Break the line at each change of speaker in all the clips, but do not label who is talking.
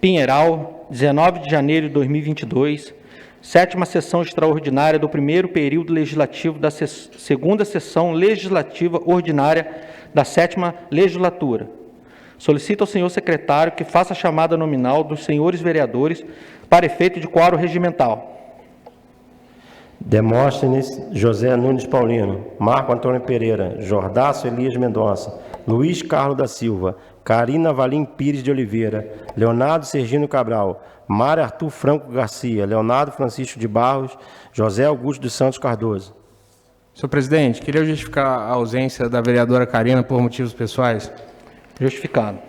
Pinheiral, 19 de janeiro de 2022, sétima sessão extraordinária do primeiro período legislativo da segunda sessão legislativa ordinária da sétima legislatura. Solicito ao senhor secretário que faça a chamada nominal dos senhores vereadores para efeito de quórum regimental.
Demóstenes José Nunes Paulino, Marco Antônio Pereira, Jordaço Elias Mendonça, Luiz Carlos da Silva, Carina Valim Pires de Oliveira, Leonardo Sergino Cabral, Mário Arthur Franco Garcia, Leonardo Francisco de Barros, José Augusto dos Santos Cardoso.
Senhor presidente, queria justificar a ausência da vereadora Carina por motivos pessoais.
Justificado.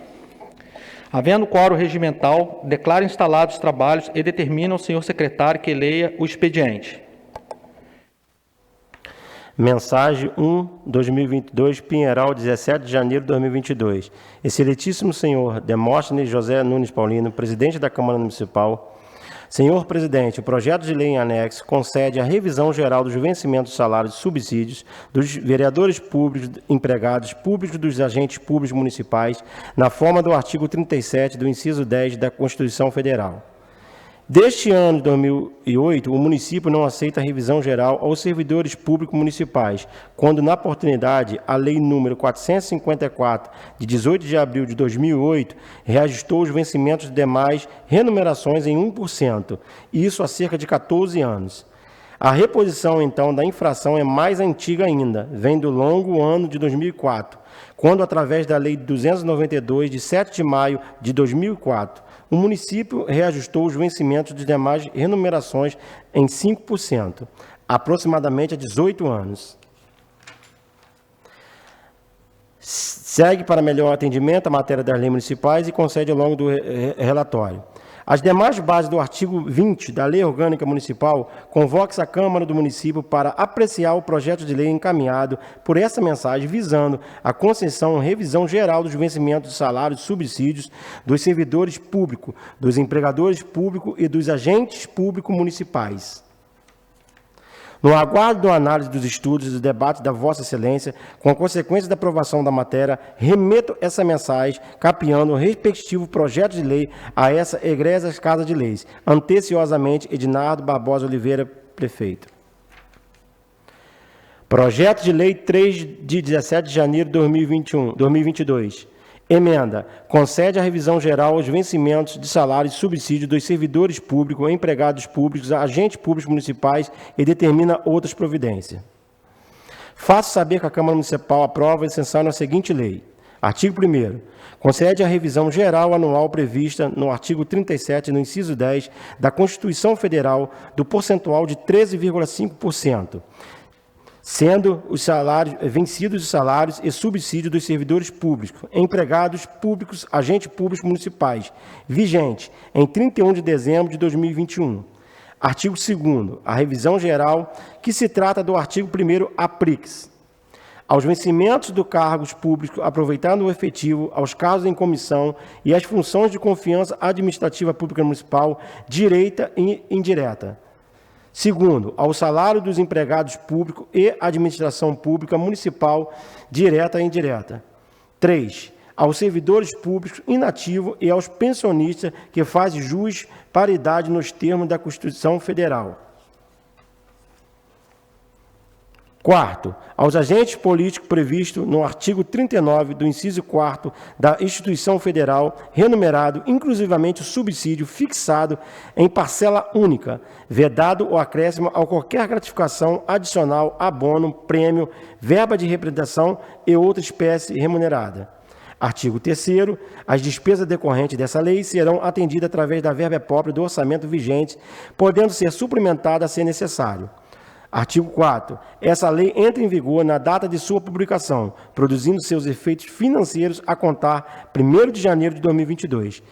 Havendo quórum regimental, declaro instalados os trabalhos e determina ao senhor secretário que leia o expediente.
Mensagem 1/2022, Pinheiral, 17 de janeiro de 2022. Excelentíssimo senhor Demóstenes José Nunes Paulino, presidente da Câmara Municipal. Senhor presidente, o projeto de lei em anexo concede a revisão geral dos vencimentos de salários e subsídios dos vereadores públicos, empregados públicos dos agentes públicos municipais, na forma do artigo 37 do inciso 10 da Constituição Federal. Deste ano de 2008, o município não aceita a revisão geral aos servidores públicos municipais, quando, na oportunidade, a Lei nº 454, de 18 de abril de 2008, reajustou os vencimentos de demais remunerações em 1%, isso há cerca de 14 anos. A reposição, então, da infração é mais antiga ainda, vem do longo ano de 2004, quando, através da Lei 292, de 7 de maio de 2004, o município reajustou os vencimentos de demais remunerações em 5%, aproximadamente há 18 anos. Segue para melhor atendimento a matéria das leis municipais e concede ao longo do relatório. As demais bases do artigo 20 da Lei Orgânica Municipal convoca-se a Câmara do Município para apreciar o projeto de lei encaminhado por essa mensagem visando a concessão e revisão geral dos vencimentos de salários e subsídios dos servidores públicos, dos empregadores públicos e dos agentes públicos municipais. No aguardo da análise dos estudos e do debate da Vossa Excelência, com a consequência da aprovação da matéria, remeto essa mensagem, capeando o respectivo projeto de lei a essa egressa Casa de Leis. Anteciosamente, Ednardo Barbosa Oliveira, prefeito. Projeto de Lei 3 de 17 de janeiro de 2022. Emenda. Concede a revisão geral aos vencimentos de salários e subsídios dos servidores públicos, empregados públicos, agentes públicos municipais e determina outras providências. Faço saber que a Câmara Municipal aprova e sanciona a seguinte lei. Artigo 1º. Concede a revisão geral anual prevista no artigo 37, no inciso 10, da Constituição Federal, do percentual de 13,5%. Sendo os salários vencidos os salários e subsídios dos servidores públicos, empregados públicos, agentes públicos municipais, vigente em 31 de dezembro de 2021. Artigo 2º, a revisão geral, que se trata do artigo 1º, aplica-se aos vencimentos dos cargos públicos, aproveitando o efetivo, aos casos em comissão e às funções de confiança administrativa pública municipal, direta e indireta. Segundo, ao salário dos empregados públicos e administração pública municipal, direta e indireta. 3. Aos servidores públicos inativos e aos pensionistas que fazem jus paridade nos termos da Constituição Federal. 4. Aos agentes políticos previstos no artigo 39 do inciso 4º da Instituição Federal, remunerado inclusivamente o subsídio fixado em parcela única, vedado o acréscimo a qualquer gratificação adicional, abono, prêmio, verba de representação e outra espécie remunerada. Artigo 3º. As despesas decorrentes dessa lei serão atendidas através da verba própria do orçamento vigente, podendo ser suplementada se necessário. Artigo 4º. Essa lei entra em vigor na data de sua publicação, produzindo seus efeitos financeiros a contar 1º de janeiro de 2022.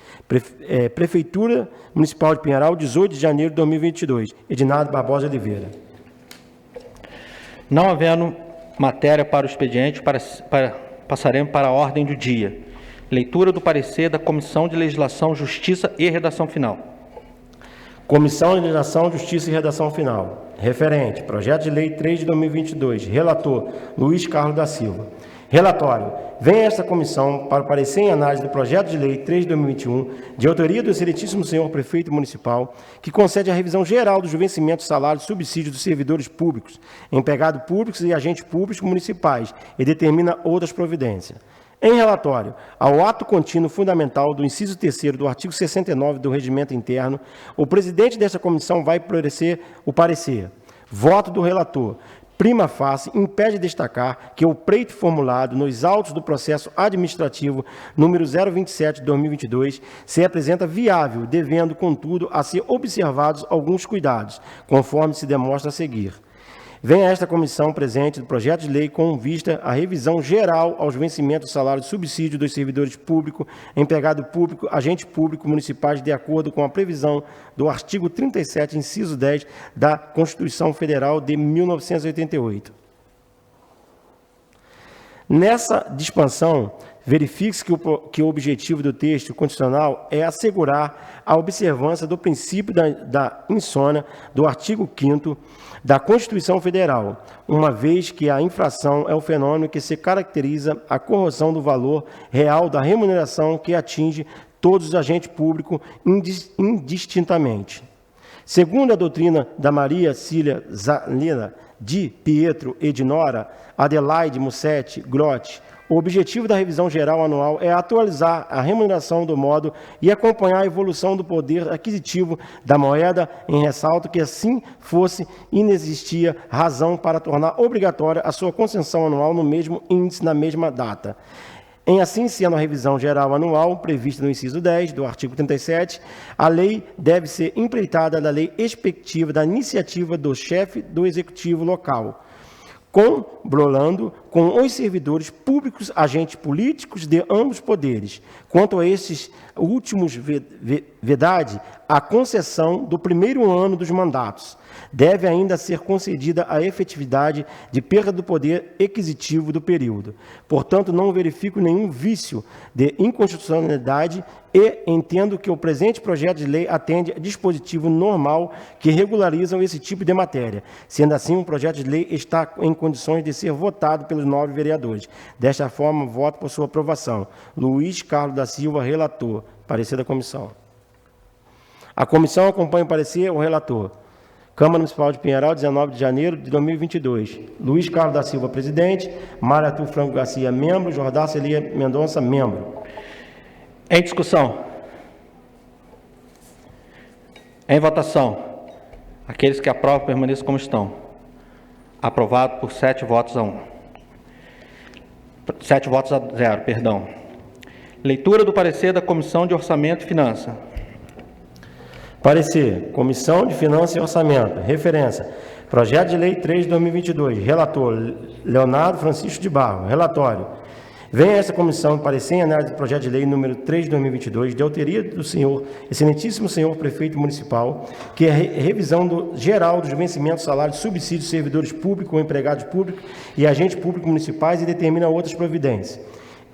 Prefeitura Municipal de Pinheiral, 18 de janeiro de 2022. Ednardo Barbosa Oliveira.
Não havendo matéria para o expediente, passaremos para a ordem do dia. Leitura do parecer da Comissão de Legislação, Justiça e Redação Final.
Comissão de Legislação, Justiça e Redação Final. Referente, projeto de lei 3 de 2022. Relator, Luiz Carlos da Silva. Relatório. Vem esta comissão para parecer em análise do projeto de lei 3 de 2021, de autoria do excelentíssimo senhor prefeito municipal, que concede a revisão geral dos vencimentos, salários e subsídios dos servidores públicos, empregados públicos e agentes públicos municipais e determina outras providências. Em relatório ao ato contínuo fundamental do inciso 3º do artigo 69 do Regimento Interno, o presidente desta comissão vai oferecer o parecer. Voto do relator. Prima facie, impede destacar que o pleito formulado nos autos do processo administrativo número 027 de 2022 se apresenta viável, devendo, contudo, a ser observados alguns cuidados, conforme se demonstra a seguir. Vem a esta comissão presente do projeto de lei com vista à revisão geral aos vencimentos do salário e subsídio dos servidores públicos, empregado público, agente público municipais, de acordo com a previsão do artigo 37, inciso 10 da Constituição Federal de 1988. Nessa disposição, verifique-se que o objetivo do texto constitucional é assegurar a observância do princípio da insônia do artigo 5º da Constituição Federal, uma vez que a infração é o fenômeno que se caracteriza a corrosão do valor real da remuneração que atinge todos os agentes públicos indistintamente. Segundo a doutrina da Maria Cília Zalina, de Pietro e de Nora, Adelaide Mussetti Grotti, o objetivo da revisão geral anual é atualizar a remuneração do modo e acompanhar a evolução do poder aquisitivo da moeda, em ressalto que, assim fosse, inexistia razão para tornar obrigatória a sua concessão anual no mesmo índice na mesma data. Em assim sendo a revisão geral anual, prevista no inciso 10 do artigo 37, a lei deve ser empreitada da lei expectativa da iniciativa do chefe do executivo local, conbrolando com os servidores públicos, agentes políticos de ambos poderes. Quanto a esses últimos, vedade a concessão do primeiro ano dos mandatos. Deve ainda ser concedida a efetividade de perda do poder aquisitivo do período. Portanto, não verifico nenhum vício de inconstitucionalidade e entendo que o presente projeto de lei atende a dispositivo normal que regularizam esse tipo de matéria. Sendo assim, o projeto de lei está em condições de ser votado pelos 9 vereadores. Desta forma, voto por sua aprovação. Luiz Carlos da Silva, relator. Parecer da comissão. A comissão acompanha o parecer o relator. Câmara Municipal de Pinheiral, 19 de janeiro de 2022. Luiz Carlos da Silva, presidente. Mário Arthur Franco Garcia, membro. Jordão Celia Mendonça, membro.
Em discussão. Em votação. Aqueles que aprovam permaneçam como estão. Aprovado por 7 votos a 1. 7 votos a 0, perdão. Leitura do parecer da Comissão de Orçamento e Finanças.
Parecer. Comissão de Finanças e Orçamento. Referência. Projeto de Lei 3 de 2022. Relator Leonardo Francisco de Barro. Relatório. Vem a essa comissão parecer em análise do projeto de lei número 3 de 2022, de autoria do senhor, excelentíssimo senhor prefeito municipal, que é a revisão geral dos vencimentos, salários, subsídios, servidores públicos ou empregados públicos e agentes públicos municipais e determina outras providências.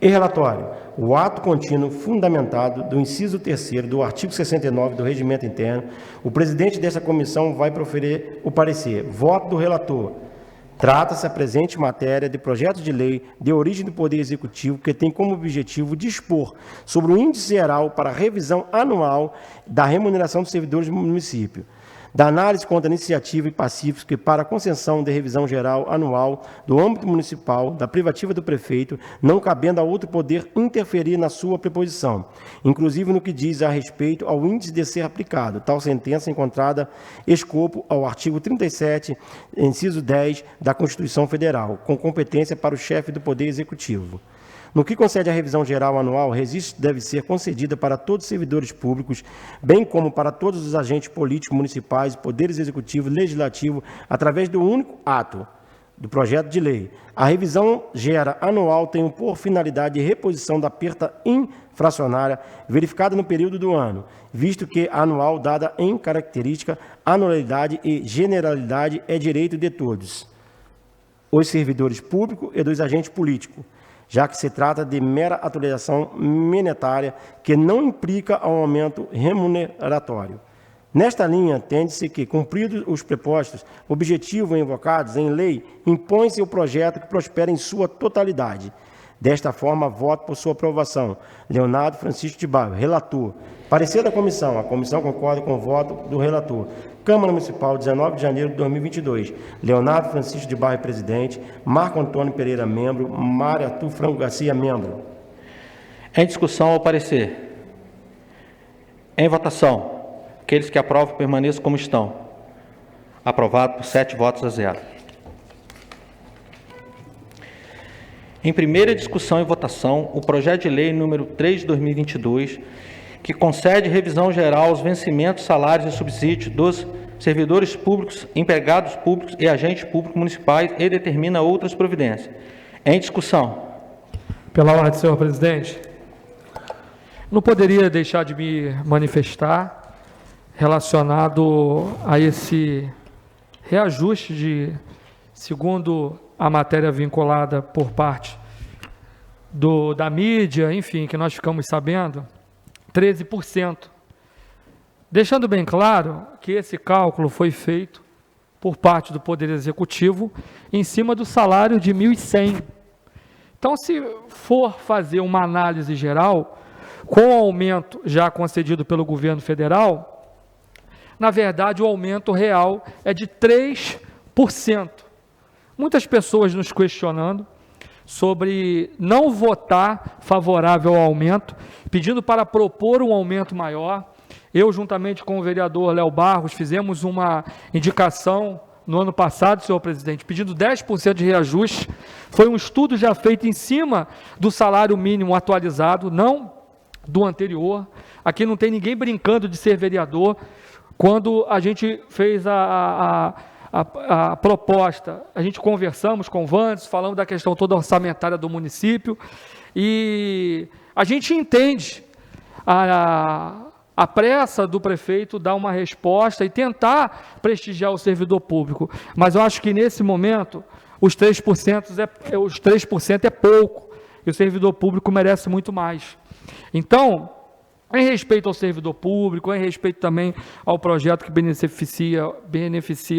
Em relatório, o ato contínuo fundamentado do inciso 3º do artigo 69 do Regimento Interno, o presidente dessa comissão vai proferir o parecer. Voto do relator. Trata-se a presente matéria de projeto de lei de origem do Poder Executivo que tem como objetivo dispor sobre o índice geral para revisão anual da remuneração dos servidores do município, da análise contra a iniciativa e pacífica para a concessão de revisão geral anual do âmbito municipal, da privativa do prefeito, não cabendo a outro poder interferir na sua preposição, inclusive no que diz a respeito ao índice de ser aplicado. Tal sentença encontrada escopo ao artigo 37, inciso 10 da Constituição Federal, com competência para o chefe do Poder Executivo. No que concede à revisão geral anual, registro deve ser concedida para todos os servidores públicos, bem como para todos os agentes políticos municipais, poderes executivo e legislativo, através do único ato do projeto de lei. A revisão anual tem por finalidade de reposição da perda infracionária verificada no período do ano, visto que a anual, dada em característica, anualidade e generalidade, é direito de todos os servidores públicos e dos agentes políticos, já que se trata de mera atualização monetária que não implica um aumento remuneratório. Nesta linha, entende-se que, cumpridos os prepostos objetivos invocados em lei, impõe-se o projeto que prospere em sua totalidade. Desta forma, voto por sua aprovação. Leonardo Francisco de Barros, relator. Parecer da comissão. A comissão concorda com o voto do relator. Câmara Municipal, 19 de janeiro de 2022. Leonardo Francisco de Barros, presidente. Marco Antônio Pereira, membro. Mário Arthur Franco Garcia, membro.
Em discussão ao parecer. Em votação. Aqueles que aprovam permaneçam como estão. Aprovado por 7 votos a 0. Em primeira discussão e votação, o projeto de lei número 3 de 2022, que concede revisão geral aos vencimentos, salários e subsídios dos servidores públicos, empregados públicos e agentes públicos municipais e determina outras providências. Em discussão.
Pela ordem, senhor presidente. Não poderia deixar de me manifestar relacionado a esse reajuste de, segundo a matéria vinculada por parte da mídia, enfim, que nós ficamos sabendo, 13%. Deixando bem claro que esse cálculo foi feito por parte do Poder Executivo em cima do salário de 1.100. Então, se for fazer uma análise geral, com o aumento já concedido pelo governo federal, na verdade, o aumento real é de 3%. Muitas pessoas nos questionando sobre não votar favorável ao aumento, pedindo para propor um aumento maior. Eu, juntamente com o vereador Léo Barros, fizemos uma indicação no ano passado, senhor presidente, pedindo 10% de reajuste. Foi um estudo já feito em cima do salário mínimo atualizado, não do anterior. Aqui não tem ninguém brincando de ser vereador. Quando a gente fez a proposta, a gente conversamos com o Vandes, falamos da questão toda orçamentária do município, e a gente entende a pressa do prefeito dar uma resposta e tentar prestigiar o servidor público, mas eu acho que nesse momento os 3% é pouco, e o servidor público merece muito mais. Então, em respeito ao servidor público, em respeito também ao projeto que beneficia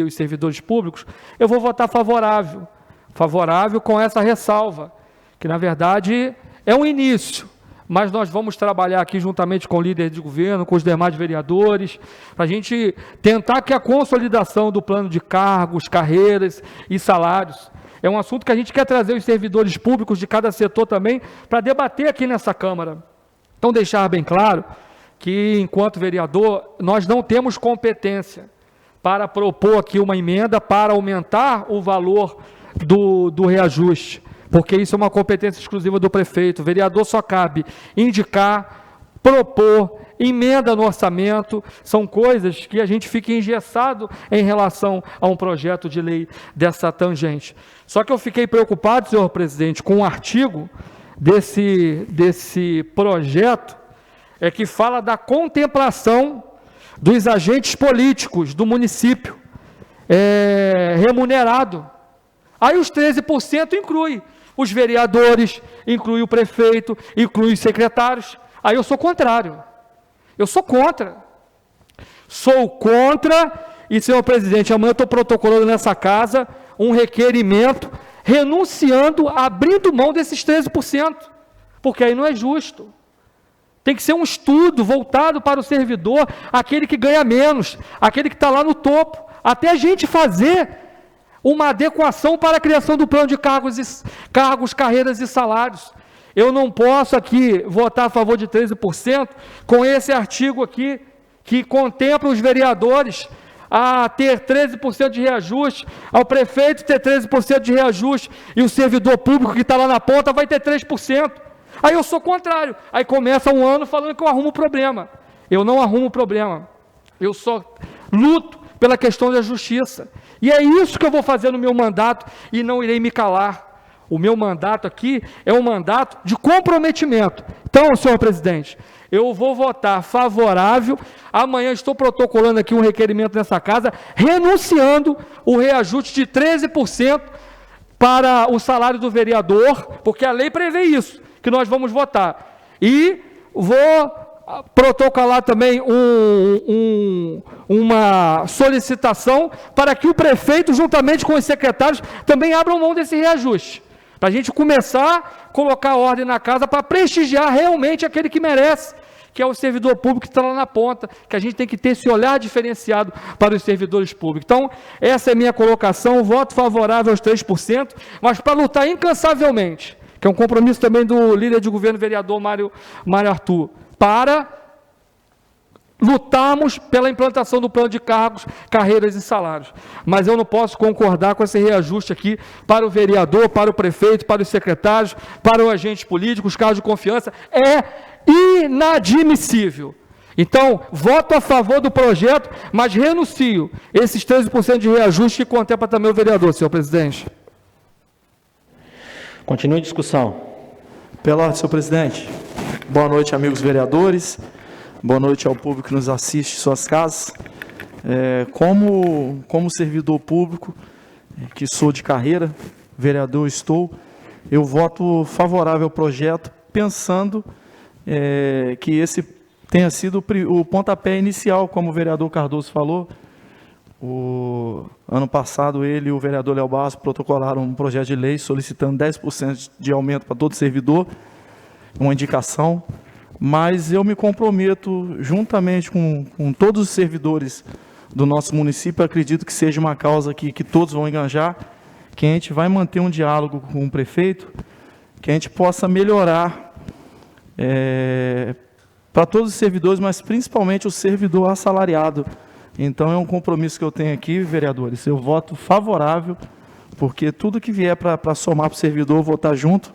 os servidores públicos, eu vou votar favorável com essa ressalva, que na verdade é um início, mas nós vamos trabalhar aqui juntamente com o líder de governo, com os demais vereadores, para a gente tentar que a consolidação do plano de cargos, carreiras e salários, é um assunto que a gente quer trazer os servidores públicos de cada setor também, para debater aqui nessa Câmara. Então, deixar bem claro que, enquanto vereador, nós não temos competência para propor aqui uma emenda para aumentar o valor do reajuste, porque isso é uma competência exclusiva do prefeito. O vereador só cabe indicar, propor, emenda no orçamento, são coisas que a gente fica engessado em relação a um projeto de lei dessa tangente. Só que eu fiquei preocupado, senhor presidente, com um artigo desse projeto, que fala da contemplação dos agentes políticos do município remunerado. Aí os 13% inclui os vereadores, inclui o prefeito, inclui os secretários. Aí eu sou contrário. Eu sou contra. Sou contra, e, senhor presidente, amanhã eu estou protocolando nessa casa um requerimento renunciando, abrindo mão desses 13%, porque aí não é justo. Tem que ser um estudo voltado para o servidor, aquele que ganha menos, aquele que está lá no topo, até a gente fazer uma adequação para a criação do plano de cargos, carreiras e salários. Eu não posso aqui votar a favor de 13% com esse artigo aqui, que contempla os vereadores a ter 13% de reajuste, ao prefeito ter 13% de reajuste, e o servidor público que está lá na ponta vai ter 3%. Aí eu sou contrário. Aí começa um ano falando que eu arrumo problema. Eu não arrumo problema. Eu só luto pela questão da justiça. E é isso que eu vou fazer no meu mandato, e não irei me calar. O meu mandato aqui é um mandato de comprometimento. Então, senhor presidente, eu vou votar favorável. Amanhã estou protocolando aqui um requerimento nessa casa, renunciando o reajuste de 13% para o salário do vereador, porque a lei prevê isso, que nós vamos votar. E vou protocolar também uma solicitação para que o prefeito, juntamente com os secretários, também abram mão desse reajuste. Para a gente começar a colocar ordem na casa para prestigiar realmente aquele que merece, que é o servidor público que está lá na ponta, que a gente tem que ter esse olhar diferenciado para os servidores públicos. Então, essa é a minha colocação, voto favorável aos 3%, mas para lutar incansavelmente, que é um compromisso também do líder de governo, vereador Mário Arthur, para lutarmos pela implantação do plano de cargos, carreiras e salários. Mas eu não posso concordar com esse reajuste aqui para o vereador, para o prefeito, para os secretários, para os agentes políticos, cargos de confiança. É inadmissível. Então, voto a favor do projeto, mas renuncio esses 13% de reajuste que contempla também o vereador, senhor presidente.
Continue a discussão.
Pela ordem, senhor presidente. Boa noite, amigos vereadores. Boa noite ao público que nos assiste em suas casas. Como servidor público, que sou de carreira, vereador estou, eu voto favorável ao projeto, pensando que esse tenha sido o pontapé inicial, como o vereador Cardoso falou. O ano passado, ele e o vereador Léo Barros protocolaram um projeto de lei solicitando 10% de aumento para todo servidor, uma indicação. Mas eu me comprometo, juntamente com todos os servidores do nosso município, acredito que seja uma causa que todos vão engajar, que a gente vai manter um diálogo com o prefeito, que a gente possa melhorar para todos os servidores, mas principalmente o servidor assalariado. Então é um compromisso que eu tenho aqui, vereadores, eu voto favorável, porque tudo que vier para somar para o servidor, eu vou estar junto,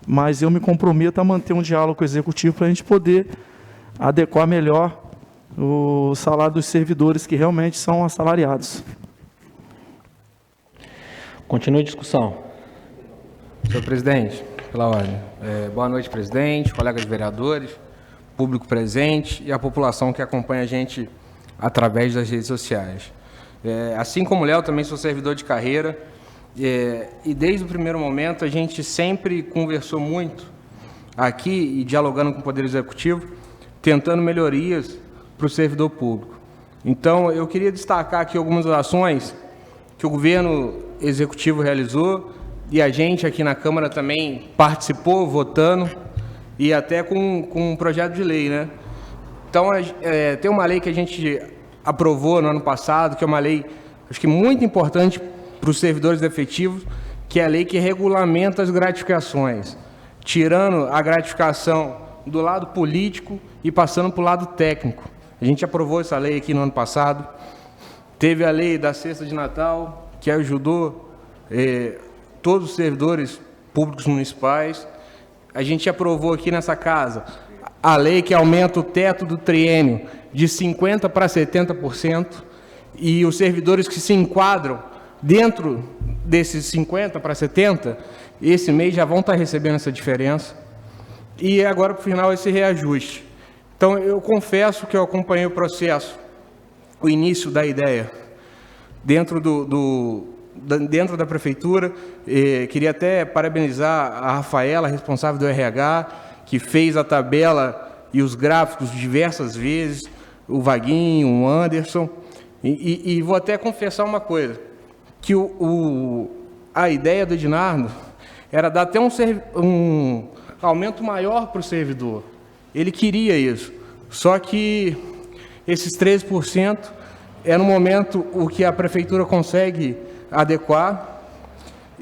mas eu me comprometo a manter um diálogo com o executivo para a gente poder adequar melhor o salário dos servidores que realmente são assalariados.
Continue a discussão.
Senhor presidente, pela ordem. Boa noite, presidente, colegas vereadores, público presente e a população que acompanha a gente através das redes sociais. Assim como o Léo, também sou servidor de carreira, e desde o primeiro momento a gente sempre conversou muito aqui e dialogando com o Poder Executivo, tentando melhorias para o servidor público. Então, eu queria destacar aqui algumas ações que o governo executivo realizou e a gente aqui na Câmara também participou, votando, e até com um projeto de lei, né? Então, tem uma lei que a gente aprovou no ano passado, que é uma lei, acho que muito importante para os servidores efetivos, que é a lei que regulamenta as gratificações, tirando a gratificação do lado político e passando para o lado técnico. A gente aprovou essa lei aqui no ano passado. Teve a lei da cesta de Natal, que ajudou todos os servidores públicos municipais. A gente aprovou aqui nessa casa a lei que aumenta o teto do triênio de 50% para 70%, e os servidores que se enquadram dentro desses 50% para 70%, esse mês já vão estar recebendo essa diferença. E agora, para o final, esse reajuste. Então, eu confesso que eu acompanhei o processo, o início da ideia, dentro dentro da Prefeitura. Queria até parabenizar a Rafaela, responsável do RH, que fez a tabela e os gráficos diversas vezes, o Vaguinho, o Anderson. E vou até confessar uma coisa, que a ideia do Ednardo era dar até um aumento maior para o servidor. Ele queria isso, só que esses 13% é no momento o que a Prefeitura consegue adequar,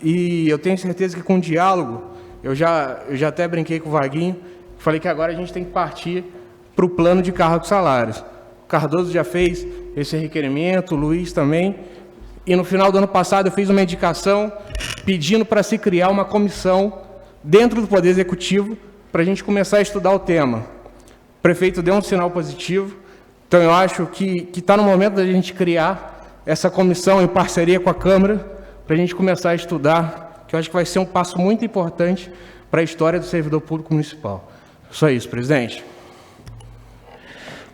e eu tenho certeza que com o diálogo, eu já até brinquei com o Vaguinho, falei que agora a gente tem que partir para o plano de cargos e salários. O Cardoso já fez esse requerimento, o Luiz também, e no final do ano passado eu fiz uma indicação pedindo para se criar uma comissão dentro do Poder Executivo para a gente começar a estudar o tema. O prefeito deu um sinal positivo, então eu acho que está no momento da gente criar essa comissão em parceria com a Câmara para a gente começar a estudar, que eu acho que vai ser um passo muito importante para a história do servidor público municipal. Só isso, presidente.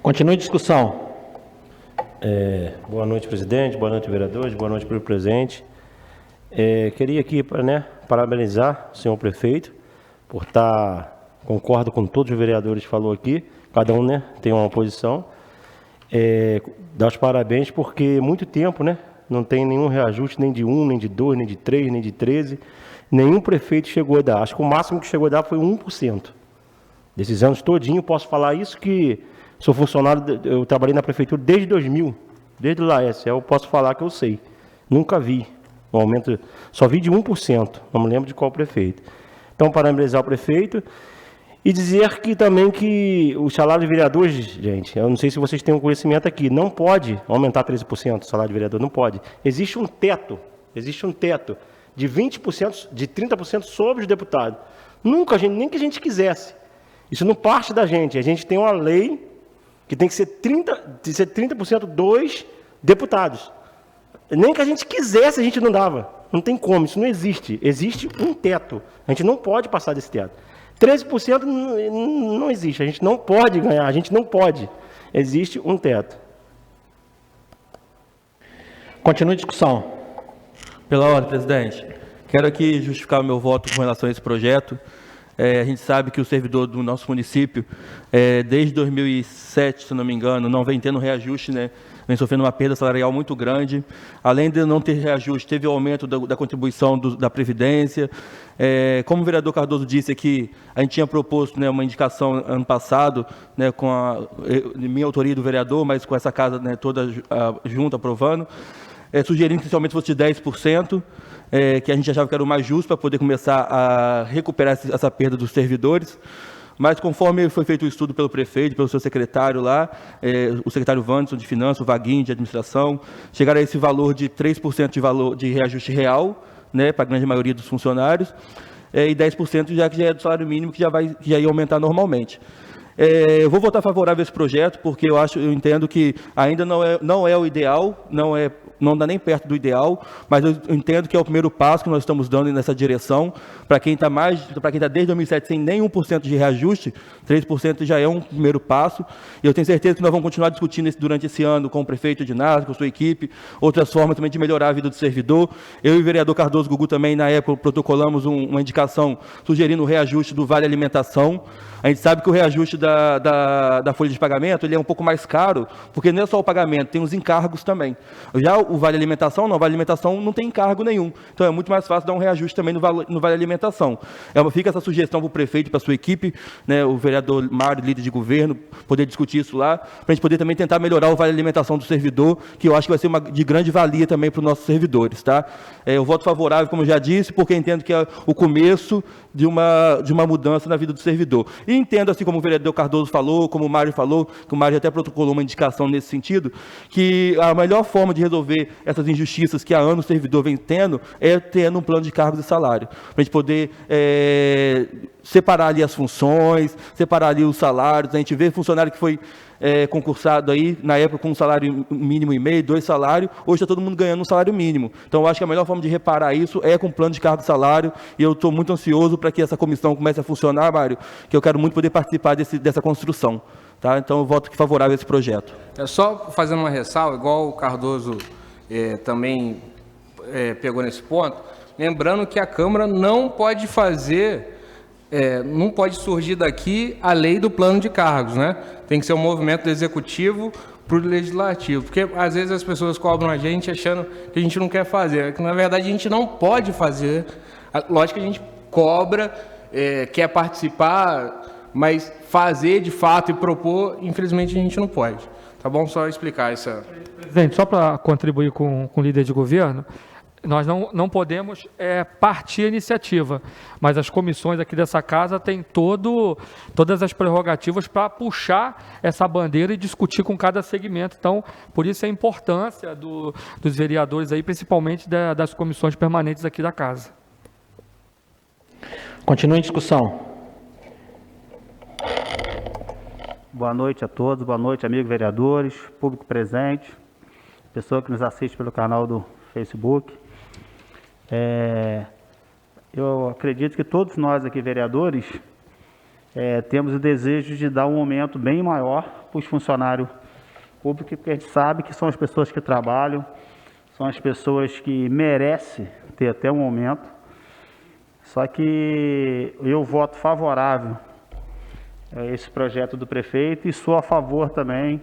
Continue a discussão.
Boa noite, presidente, boa noite, vereadores, boa noite, pelo presente. Queria aqui parabenizar o senhor prefeito por concordo com todos os vereadores que falou aqui, cada um tem uma posição. Dar os parabéns porque muito tempo não tem nenhum reajuste, nem de 1, nem de 2, nem de 3, nem de 13. Nenhum prefeito chegou a dar. Acho que o máximo que chegou a dar foi 1%. Desses anos todinho, posso falar isso, que sou funcionário, eu trabalhei na prefeitura desde 2000, desde lá, eu posso falar que eu sei. Nunca vi um aumento, só vi de 1%, não me lembro de qual prefeito. Então, parabenizar o prefeito e dizer que também que o salário de vereadores, gente, eu não sei se vocês têm um conhecimento aqui, não pode aumentar 13% o salário de vereador, não pode. Existe um teto de 20%, de 30% sobre os deputados. Nunca, nem que a gente quisesse. Isso não parte da gente. A gente tem uma lei que tem que ser 30% dos deputados. Nem que a gente quisesse, a gente não dava. Não tem como, isso não existe. Existe um teto. A gente não pode passar desse teto. 13% não existe. A gente não pode ganhar, a gente não pode. Existe um teto.
Continua a discussão.
Pela ordem, presidente. Quero aqui justificar o meu voto com relação a esse projeto. A gente sabe que o servidor do nosso município, desde 2007, se não me engano, não vem tendo reajuste, né? Vem sofrendo uma perda salarial muito grande. Além de não ter reajuste, teve o aumento da contribuição da Previdência. Como o vereador Cardoso disse aqui, a gente tinha proposto, né, uma indicação ano passado, né, com a minha autoria do vereador, mas com essa casa, né, toda junto aprovando, sugerindo que somente fosse de 10%. Que a gente achava que era o mais justo para poder começar a recuperar essa perda dos servidores. Mas conforme foi feito o estudo pelo prefeito, pelo seu secretário lá, o secretário Wanderson de Finanças, o Vaguinho de Administração, chegaram a esse valor de 3% de reajuste real, né, para a grande maioria dos funcionários, e 10% que já é do salário mínimo, que já ia aumentar normalmente. Eu vou votar favorável a esse projeto, porque eu entendo que ainda não é o ideal, não dá nem perto do ideal, mas eu entendo que é o primeiro passo que nós estamos dando nessa direção. Para quem está desde 2007 sem nem 1% de reajuste, 3% já é um primeiro passo. E eu tenho certeza que nós vamos continuar discutindo isso durante esse ano com o prefeito de Nasa, com a sua equipe, outras formas também de melhorar a vida do servidor. Eu e o vereador Cardoso Gugu também, na época, protocolamos uma indicação sugerindo o reajuste do Vale Alimentação. A gente sabe que o reajuste da folha de pagamento ele é um pouco mais caro, porque não é só o pagamento, tem os encargos também. Já o Vale Alimentação, não, o Vale Alimentação não tem encargo nenhum. Então é muito mais fácil dar um reajuste também no Vale Alimentação. Fica essa sugestão para o prefeito e para a sua equipe, né, o vereador Mário, líder de governo, poder discutir isso lá, para a gente poder também tentar melhorar o Vale Alimentação do servidor, que eu acho que vai ser de grande valia também para os nossos servidores. Tá? Eu voto favorável, como eu já disse, porque entendo que é o começo de uma mudança na vida do servidor. E entendo, assim como o vereador Cardoso falou, como o Mário falou, que o Mário até protocolou uma indicação nesse sentido, que a melhor forma de resolver essas injustiças que há anos o servidor vem tendo é tendo um plano de cargos e salário, para a gente poder separar ali as funções, separar ali os salários. A gente vê funcionário que foi concursado aí, na época com um salário mínimo e meio, 2 salários, hoje está todo mundo ganhando um salário mínimo. Então, eu acho que a melhor forma de reparar isso é com plano de cargo e salário, e eu estou muito ansioso para que essa comissão comece a funcionar, Mário, que eu quero muito poder participar dessa construção. Tá? Então, eu voto favorável a esse projeto.
Só fazendo uma ressalva, igual o Cardoso também pegou nesse ponto, lembrando que a Câmara não pode fazer... não pode surgir daqui a lei do plano de cargos, né? Tem que ser um movimento do executivo para o legislativo, porque às vezes as pessoas cobram a gente achando que a gente não quer fazer, que na verdade a gente não pode fazer. Lógico que a gente cobra, quer participar, mas fazer de fato e propor, infelizmente a gente não pode. Tá bom? Só explicar essa...
Presidente, só para contribuir com o líder de governo, nós não podemos partir a iniciativa, mas as comissões aqui dessa casa têm todas as prerrogativas para puxar essa bandeira e discutir com cada segmento. Então, por isso a importância dos vereadores aí, principalmente das comissões permanentes aqui da casa.
Continua em discussão.
Boa noite a todos, boa noite, amigos vereadores, público presente, pessoa que nos assiste pelo canal do Facebook. Eu acredito que todos nós aqui, vereadores, temos o desejo de dar um aumento bem maior para os funcionários públicos, porque a gente sabe que são as pessoas que trabalham, são as pessoas que merecem ter até um aumento. Só que eu voto favorável a esse projeto do prefeito e sou a favor também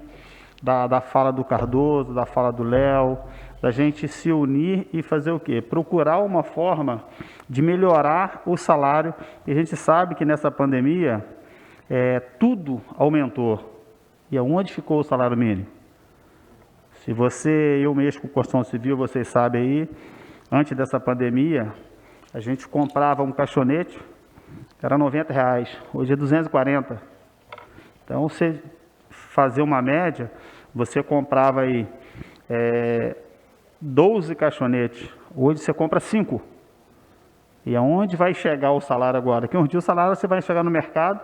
da fala do Cardoso, da fala do Léo, para a gente se unir e fazer o quê? Procurar uma forma de melhorar o salário. E a gente sabe que nessa pandemia tudo aumentou. E aonde ficou o salário mínimo? Se eu mexo com construção civil, vocês sabem aí, antes dessa pandemia, a gente comprava um caixonete, era R$90, hoje é 240. Então, você fazer uma média, você comprava aí 12 caixonetes, hoje você compra 5. E aonde vai chegar o salário agora? Que um dia o salário você vai chegar no mercado,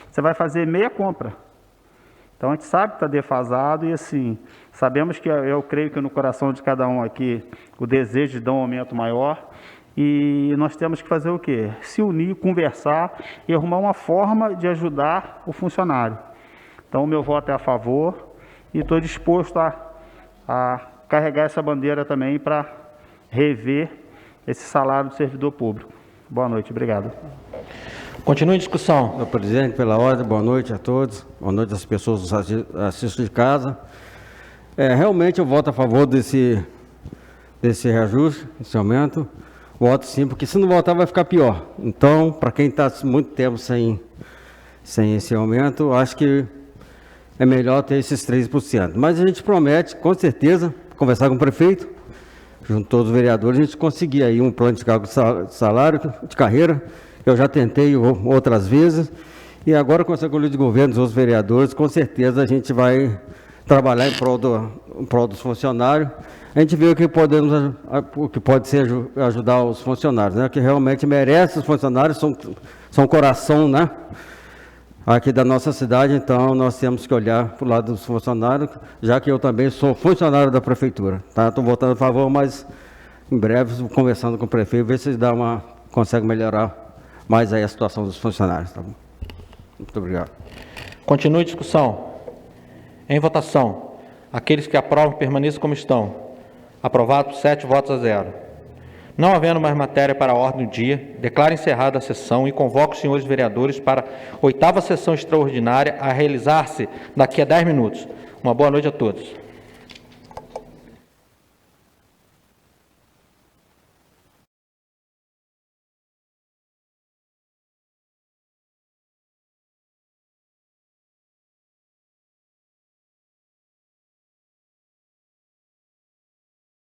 você vai fazer meia compra. Então a gente sabe que está defasado e assim, sabemos que eu creio que no coração de cada um aqui o desejo de dar um aumento maior e nós temos que fazer o quê? Se unir, conversar e arrumar uma forma de ajudar o funcionário. Então o meu voto é a favor e estou disposto a carregar essa bandeira também para rever esse salário do servidor público. Boa noite, obrigado.
Continue a discussão.
Senhor presidente, pela ordem, boa noite a todos, boa noite às pessoas que nos assistem de casa. Realmente eu voto a favor desse reajuste, desse aumento. Voto sim, porque se não votar vai ficar pior. Então, para quem está muito tempo sem esse aumento, acho que é melhor ter esses 3%. Mas a gente promete, com certeza, conversar com o prefeito, junto a todos os vereadores, a gente conseguir aí um plano de salário, de carreira. Eu já tentei outras vezes, e agora com essa coluna de governo dos outros vereadores, com certeza a gente vai trabalhar em prol dos funcionários. A gente vê o que pode ser ajudar os funcionários, né? Que realmente merece os funcionários, são coração, né? Aqui da nossa cidade, então nós temos que olhar para o lado dos funcionários, já que eu também sou funcionário da prefeitura, tá? Estou votando a favor, mas em breve, conversando com o prefeito, ver se consegue melhorar mais aí a situação dos funcionários. Tá bom? Muito obrigado.
Continue a discussão. Em votação. Aqueles que aprovam permaneçam como estão. Aprovado, 7 votos a 0. Não havendo mais matéria para a ordem do dia, declaro encerrada a sessão e convoco os senhores vereadores para a 8ª sessão extraordinária a realizar-se daqui a 10 minutos. Uma boa noite a todos.